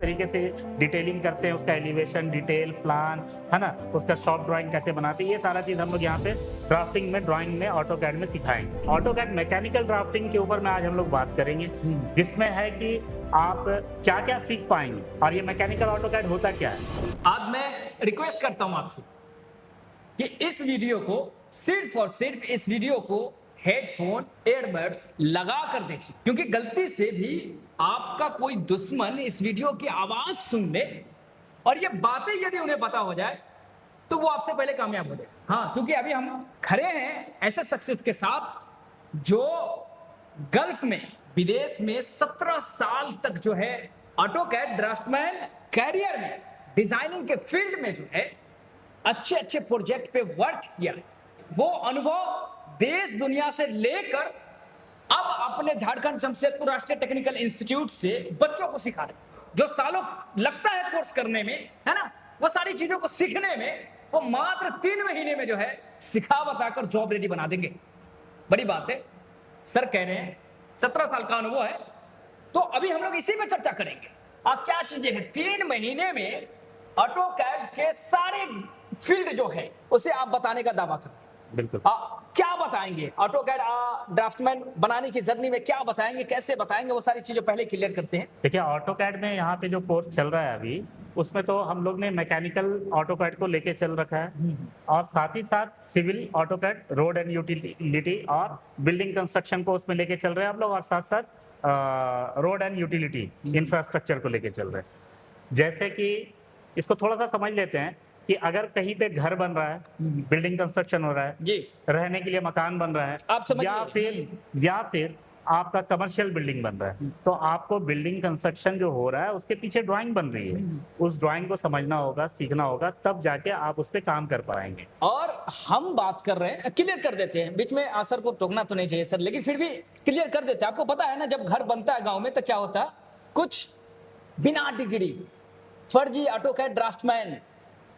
तरीके से डिटेलिंग करते हैं, उसका एलिवेशन, डिटेल, प्लान, है ना, उसका शॉप ड्राइंग कैसे बनाते हैं, ये सारा चीज़ हम लोग यहाँ पे ड्राफ्टिंग में, ड्राइंग में, ऑटोकैड में सिखाएंगे। ऑटोकैड मैकेनिकल ड्राफ्टिंग के ऊपर में आज हम लोग बात करेंगे, जिसमें है कि आप क्या क्या सीख पाएंगे और ये मैकेनिकल ऑटोकैड होता क्या है। आज मैं रिक्वेस्ट करता हूं आपसे कि इस वीडियो को सिर्फ और सिर्फ इस वीडियो को हेडफोन, एयरबड्स लगा कर देखिए, क्योंकि गलती से भी आपका कोई दुश्मन इस वीडियो की आवाज सुन ले और ये बातें यदि उन्हें पता हो जाए तो वो आपसे पहले कामयाब हो जाए। हाँ, क्योंकि अभी हम खड़े हैं ऐसे सक्सेस के साथ जो गल्फ में, विदेश में 17 साल तक जो है ऑटोकैड ड्राफ्टमैन कैरियर में, डिजाइनिंग के फील्ड में जो है अच्छे अच्छे प्रोजेक्ट पे वर्क किया। वो अनुभव देश दुनिया से लेकर अब अपने झारखंड जमशेदपुर राष्ट्रीय टेक्निकल इंस्टीट्यूट से बच्चों को सिखा रहे, जो सालों लगता है कोर्स करने में, है ना, वो सारी चीजों को सीखने में वो मात्र 3 महीने में जो है सिखा बताकर जॉब रेडी बना देंगे। बड़ी बात है। सर कह रहे हैं 17 साल का अनुभव है, तो अभी हम लोग इसी में चर्चा करेंगे। और क्या चीजें हैं 3 महीने में ऑटोकैड के सारे फील्ड जो है उसे आप बताने का दावा करें। बिल्कुल। क्या बताएंगे ऑटोकैड ड्राफ्टमैन बनाने की जर्नी में, क्या बताएंगे, कैसे बताएंगे, वो सारी चीजें पहले क्लियर करते हैं। देखिए, ऑटोकैड में यहाँ पे जो कोर्स चल रहा है अभी, उसमें तो हम लोग ने मैकेनिकल ऑटोकैड को लेके चल रखा है और साथ ही साथ civil AutoCAD, road and utility और बिल्डिंग कंस्ट्रक्शन को उसमें लेके चल रहे हैं हम लोग, और साथ साथ रोड एंड यूटिलिटी इंफ्रास्ट्रक्चर को लेके चल रहे हैं। जैसे कि इसको थोड़ा सा समझ लेते हैं कि अगर कहीं पे घर बन रहा है, बिल्डिंग कंस्ट्रक्शन हो रहा है जी, रहने के लिए मकान बन रहा है, आप समझिए। या फिर आपका कमर्शियल बिल्डिंग बन रहा है, तो आपको बिल्डिंग कंस्ट्रक्शन जो हो रहा है उसके पीछे ड्राइंग बन रही है, उस ड्राइंग को समझना होगा, सीखना होगा, तब जाके आप उस पर काम कर पाएंगे। और हम बात कर रहे हैं, क्लियर कर देते हैं, बीच में सर को टोकना तो नहीं चाहिए सर, लेकिन फिर भी क्लियर कर देते हैं। आपको पता है ना, जब घर बनता है गांव में तो क्या होता है, कुछ बिना डिग्री फर्जी ऑटोकैड ड्राफ्टमैन,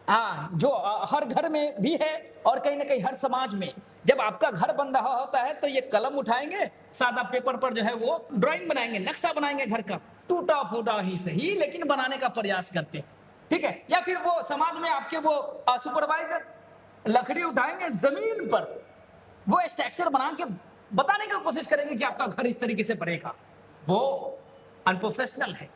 हाँ, जो हर घर में भी है और कहीं ना कहीं हर समाज में। जब आपका घर बन रहा होता है तो ये कलम उठाएंगे, सादा पेपर पर जो है वो ड्राइंग बनाएंगे, नक्शा बनाएंगे घर का, टूटा फूटा ही सही लेकिन बनाने का प्रयास करते हैं, ठीक है। या फिर वो समाज में आपके वो सुपरवाइजर लकड़ी उठाएंगे, जमीन पर वो स्ट्रक्चर बना के बताने की कोशिश करेंगे कि आपका घर इस तरीके से बनेगा। वो अनप्रोफेशनल है।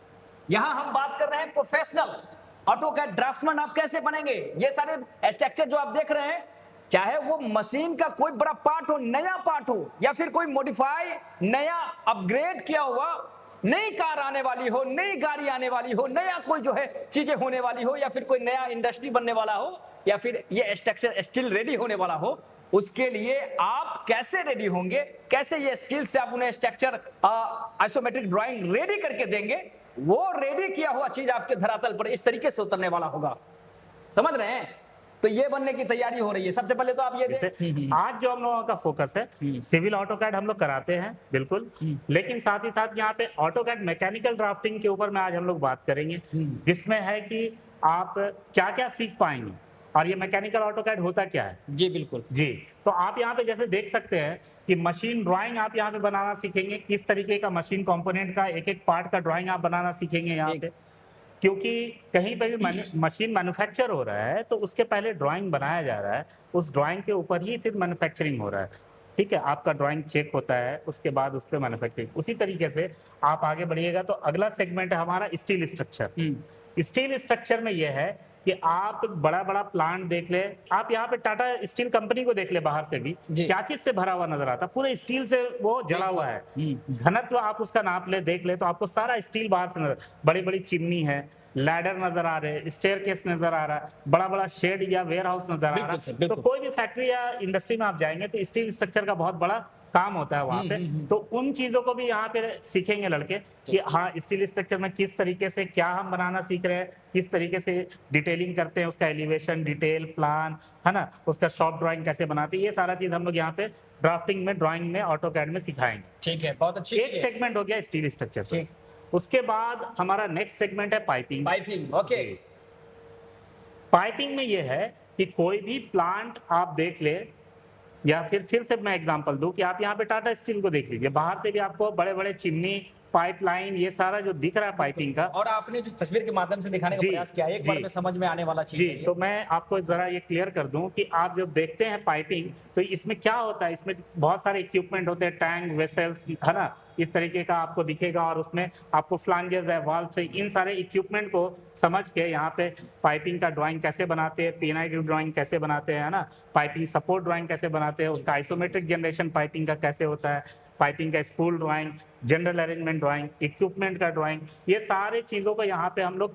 यहां हम बात कर रहे हैं प्रोफेशनल ऑटोकैड ड्राफ्टमैन। आप कैसे बनेंगे? ये सारे स्ट्रक्चर जो आप देख रहे हैं, चाहे वो मशीन का कोई बड़ा पार्ट हो, नया पार्ट हो, या फिर कोई मॉडिफाई, नया अपग्रेड किया हुआ नई कार आने वाली हो, नई गाड़ी आने वाली हो, नया कोई जो है चीजें होने वाली हो, या फिर कोई नया इंडस्ट्री बनने वाला हो, या फिर ये स्ट्रक्चर स्टिल रेडी होने वाला हो, उसके लिए आप कैसे रेडी होंगे, कैसे ये स्किल से आप उन्हें स्ट्रक्चर आइसोमेट्रिक ड्राइंग रेडी करके देंगे, वो रेडी किया हुआ चीज आपके धरातल पर इस तरीके से उतरने वाला होगा। समझ रहे हैं? तो ये बनने की तैयारी हो रही है। सबसे पहले तो आप ये आज जो हम लोगों का फोकस है, सिविल ऑटोकैड हम लोग कराते हैं बिल्कुल, लेकिन साथ ही साथ यहाँ पे ऑटोकैड मैकेनिकल ड्राफ्टिंग के ऊपर में आज हम लोग बात करेंगे, जिसमें है कि आप क्या क्या सीख पाएंगे और ये मैकेनिकल ऑटोकैड होता क्या है। जी बिल्कुल जी, तो आप यहाँ पे जैसे देख सकते हैं कि मशीन ड्राइंग आप यहाँ पे बनाना सीखेंगे, किस तरीके का मशीन कंपोनेंट का एक एक पार्ट का ड्राइंग आप बनाना सीखेंगे यहाँ पे, क्योंकि कहीं पे भी मशीन मैन्युफैक्चर हो रहा है तो उसके पहले ड्राइंग बनाया जा रहा है, उस ड्राइंग के ऊपर ही फिर मैन्युफैक्चरिंग हो रहा है, ठीक है। आपका ड्राइंग चेक होता है, उसके बाद उस पर मैन्युफैक्चरिंग। उसी तरीके से आप आगे बढ़िएगा तो अगला सेगमेंट है हमारा स्टील स्ट्रक्चर। स्टील स्ट्रक्चर में यह है कि आप बड़ा बड़ा प्लांट देख ले, आप यहाँ पे टाटा स्टील कंपनी को देख ले, बाहर से भी क्या चीज से भरा हुआ नजर आता है, पूरे स्टील से वो जड़ा हुआ है। घनत्व आप उसका नाप ले, देख ले, तो आपको सारा स्टील बाहर से नजर, बड़ी बड़ी चिमनी है, लैडर नजर आ रहे, स्टेयरकेस नजर आ रहा है, बड़ा बड़ा शेड या वेयर हाउस नजर आ रहा है। तो कोई भी फैक्ट्री या इंडस्ट्री में आप जाएंगे तो स्टील स्ट्रक्चर का बहुत बड़ा काम होता है वहां पे। तो उन चीजों को भी यहाँ पे सीखेंगे लड़के कि हाँ, स्टील स्ट्रक्चर में किस तरीके से क्या हम बनाना सीख रहे हैं, किस तरीके से डिटेलिंग करते हैं, उसका एलिवेशन, डिटेल, प्लान, है ना, उसका शॉप ड्राइंग कैसे बनाते हैं, ये सारा चीज हम लोग यहाँ पे ड्राफ्टिंग में, ड्राइंग में, ऑटोकैड में सिखाएंगे। ठीक है, बहुत अच्छी। एक सेगमेंट हो गया स्टील स्ट्रक्चर। उसके बाद हमारा नेक्स्ट सेगमेंट है पाइपिंग। ओके। पाइपिंग में ये है कि कोई भी प्लांट आप देख ले, या फिर से मैं एग्जांपल दूं कि आप यहाँ पे टाटा स्टील को देख लीजिए, बाहर से भी आपको बड़े बड़े चिमनी, पाइपलाइन, ये सारा जो दिख रहा है पाइपिंग का। और आपने जो तस्वीर के माध्यम से दिखाने का जी, प्रयास किया, एक बार जी। में समझ में आने वाला चीज जी, है ये। तो मैं आपको जरा ये क्लियर कर दूं कि आप जब देखते हैं पाइपिंग, तो इसमें क्या होता है, इसमें बहुत सारे इक्विपमेंट होते हैं, टैंक, वेसल्स, है ना, इस तरीके का आपको दिखेगा। और उसमें आपको फ्लांजेस है, वाल्व से, इन सारे इक्विपमेंट को समझ के यहाँ पे पाइपिंग का ड्राइंग कैसे बनाते हैं, पीएनआई की ड्राइंग कैसे बनाते हैं, है ना, पाइपिंग सपोर्ट ड्राइंग कैसे बनाते हैं, उसका आइसोमेट्रिक जनरेशन पाइपिंग का कैसे होता है, पाइपिंग का spool drawing, general arrangement drawing, equipment का ड्राइंग, ये सारे चीज़ों को यहाँ पे हम लोग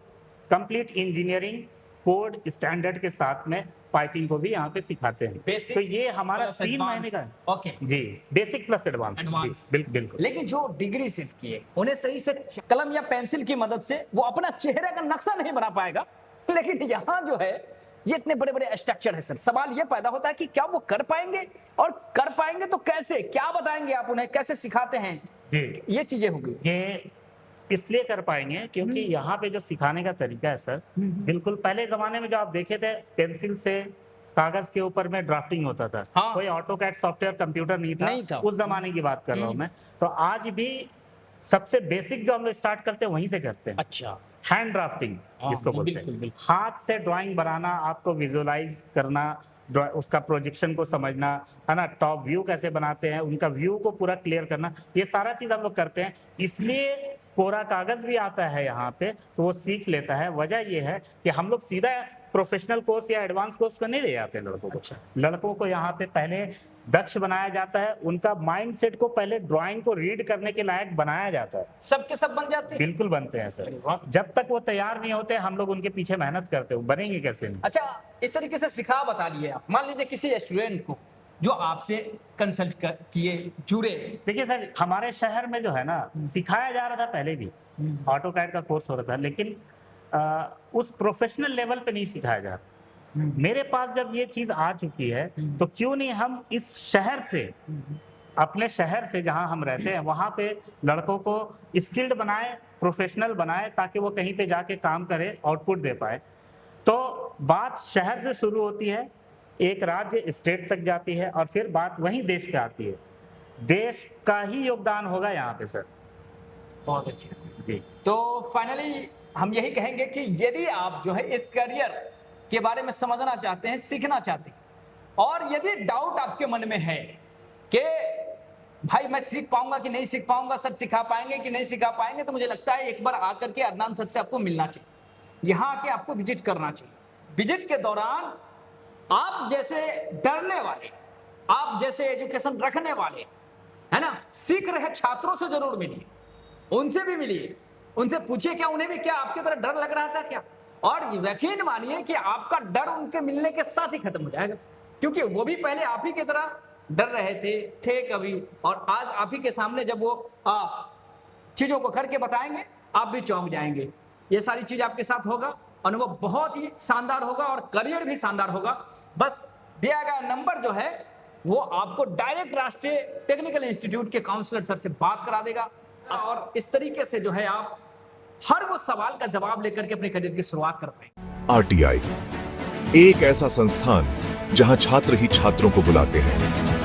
कंप्लीट इंजीनियरिंग कोड स्टैंडर्ड के साथ में पाइपिंग को भी यहाँ पे सिखाते हैं। Basic तो ये हमारा plus 3 महीने advance। का ओके। जी, बेसिक प्लस एडवांस। Advance। बिल्कुल। लेकिन जो डिग्री सिर्फ किए, उन्हें सही से कलम या पेंसिल की मदद से वो अपना चेहरे का नक्शा नहीं बना पाएगा। लेकिन यहाँ जो है ये इतने बड़े बड़े स्ट्रक्चर है सर, सवाल ये पैदा होता है कि क्या वो कर पाएंगे, और कर पाएंगे तो कैसे, क्या बताएंगे आप उन्हें, कैसे सिखाते हैं, जी, ये चीजें होगी। ये इसलिए कर पाएंगे क्योंकि यहाँ पे जो सिखाने का तरीका है सर, बिल्कुल पहले जमाने में जो आप देखे थे, पेंसिल से कागज के ऊपर में ड्राफ्टिंग होता था। हाँ। कोई ऑटोकैड सॉफ्टवेयर, कंप्यूटर नहीं था। उस जमाने की बात कर रहा हूँ मैं। तो आज भी सबसे बेसिक जो हम लोग स्टार्ट करते हैं वहीं से करते हैं। अच्छा। हैंड ड्राफ्टिंग हाँ, जिसको बोलते बिल्कुल, हैं, बिल्कुल। हाथ से ड्राइंग बनाना, आपको विजुअलाइज करना, उसका प्रोजेक्शन को समझना, है ना, टॉप व्यू कैसे बनाते हैं, उनका व्यू को पूरा क्लियर करना, ये सारा चीज हम लोग करते हैं। इसलिए कोरा कागज भी आता है यहाँ पे, तो वो सीख लेता है। वजह ये है कि हम लोग सीधा प्रोफेशनल कोर्स या एडवांस कोर्स को नहीं ले जाते लड़कों को। अच्छा। लड़कों को यहाँ पे पहले दक्ष बनाया जाता है, उनका माइंडसेट को पहले ड्राइंग को रीड करने के लायक बनाया जाता है। सबके सब बन जाते हैं। बिल्कुल बनते हैं सर। अरे वाह। जब तक वो तैयार नहीं होते हम लोग उनके पीछे मेहनत करते हो, बनेंगे कैसे नहीं। अच्छा, इस तरीके से सिखा बता लिए आप। मान लीजिए किसी स्टूडेंट को जो आपसे कंसल्ट किए, जुड़े। देखिए सर, हमारे शहर में जो है ना, सिखाया जा रहा था पहले भी, ऑटोकैड का कोर्स हो रहा था, लेकिन उस प्रोफेशनल लेवल पे नहीं सिखाया जा रहा। मेरे पास जब ये चीज आ चुकी है, तो क्यों नहीं हम इस शहर से, अपने शहर से जहां हम रहते हैं, वहां पे लड़कों को स्किल्ड बनाए, प्रोफेशनल बनाए, ताकि वो कहीं पे जाके काम करे, आउटपुट दे पाए। तो बात शहर से शुरू होती है, एक राज्य स्टेट तक जाती है, और फिर बात वहीं देश पे आती है। देश का ही योगदान होगा यहाँ पे सर। बहुत अच्छे जी। तो फाइनली हम यही कहेंगे कि यदि आप जो है इस करियर के बारे में समझना चाहते हैं, सीखना चाहते हैं, और यदि डाउट आपके मन में है कि भाई मैं सीख पाऊंगा कि नहीं सीख पाऊंगा, सर सिखा पाएंगे कि नहीं सिखा पाएंगे, तो मुझे लगता है एक बार आकर के अदनान सर से आपको मिलना चाहिए। यहाँ आके आपको विजिट करना चाहिए। विजिट के दौरान आप जैसे डरने वाले, आप जैसे एजुकेशन रखने वाले, है ना, सीख रहे छात्रों से जरूर मिलिए, उनसे भी मिलिए, उनसे पूछिए क्या उन्हें भी क्या आपकी तरह डर लग रहा था क्या, और यकीन मानिए कि आपका डर उनके मिलने के साथ ही खत्म हो जाएगा, क्योंकि वो भी पहले आप ही की तरह डर रहे थे कभी, और आज आप ही के सामने जब वो चीजों को करके बताएंगे, आप भी चौंक जाएंगे। ये सारी चीज आपके साथ होगा, अनुभव बहुत ही शानदार होगा और करियर भी शानदार होगा। बस दिया गया नंबर जो है वो आपको डायरेक्ट राष्ट्रीय टेक्निकल इंस्टीट्यूट के काउंसलर सर से बात करा देगा, और इस तरीके से जो है आप हर वो सवाल का जवाब लेकर के अपने करियर की शुरुआत कर पाएंगे। आरटीआई, एक ऐसा संस्थान जहां छात्र ही छात्रों को बुलाते हैं।